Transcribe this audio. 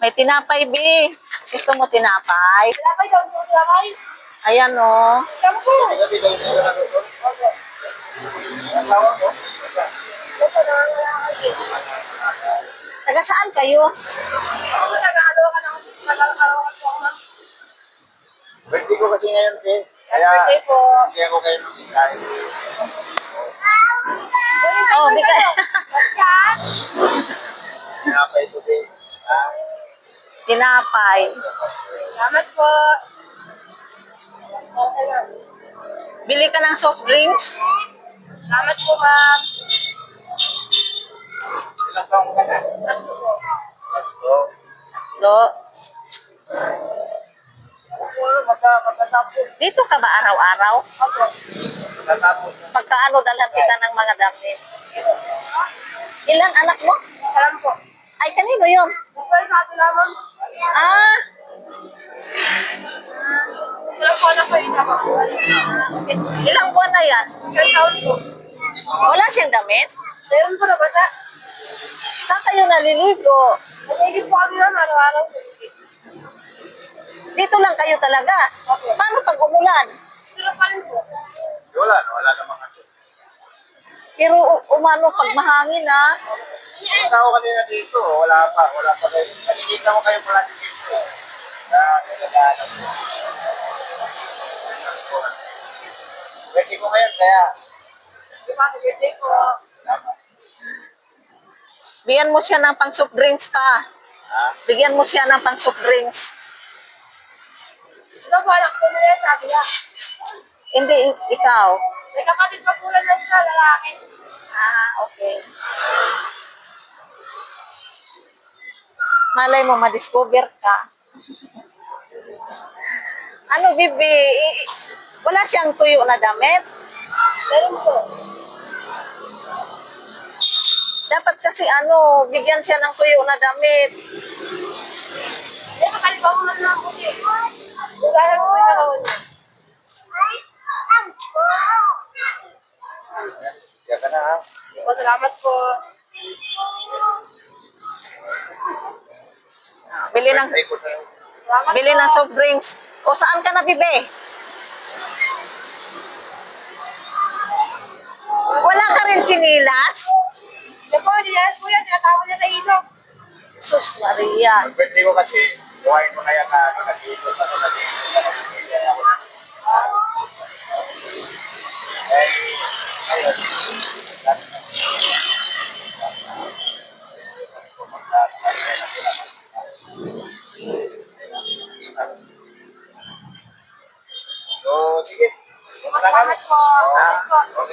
May tinapay, Bi. Gusto mo tinapay? Tinapay daw, tinapay. Ayan, oh. Kamu po. Taga saan kayo? Ako nag-aalawa ka po. Birthday ko kasi ngayon, eh. Happy birthday po. Hindi ako kayo kahit. Oh, bigay. Bastian. Napay ko din. Tinapay. Salamat po. Bili ka ng soft drinks? Salamat po, ma'am. Ilang taong ka na? Tatlo po. Tatlo. Lo. Magtatapos. Dito ka ba araw-araw? Opo. Magtatapos. Pagkaano dalhan kita ng mga damit? Ilang anak mo? Salam po. Ay, kanino yun? Well, sabi lamang. Ah, Wala po na po yung nabakuhan. ilang buwan na yan? Isang taon po. Wala siyang damit? Meron po na ba sa? Saan kayo naliligo? Nagigit po kami naman araw-araw. Dito lang kayo talaga. Paano pag umulan? Sila pa rin po. Wala namang ano. Pero umano pag mahangin, ha? Yung tao kanina dito, wala pa kayo. Nakikita ko kayo pala dito. Nagagalang ko. Birthday ko ngayon, kaya. Happy birthday po. Bigyan mo siya ng pang soft drinks pa. Ha? Bigyan mo siya ng pang soft drinks. Sila po anak ko nila, sabi niya. Hindi, ikaw. May kapatid pa po lang sa lalaki. Ah, okay. Malay mo, ma-discover ka. Ano, Bibi? Wala siyang tuyo na damit? Meron po. Dapat kasi bigyan siya ng tuyo na damit. May kakalipa mo man lang po eh. Lugaran mo yung nakawan niya. Kaya ka na, ha? Po, salamat po. Bili ng Birthday ko sa'yo. Salamat bili po. ng soft drinks. O saan ka na, Bibi? Wala ka rin sinilas? Yan po, diyan po yan. Tinatawag niya sa ilog. Sus Maria. Ang birthday ko kasi, buhayin ko na yan na nandito sa nandito. Eh, ngayon, So, sige. Salamat po. Okay.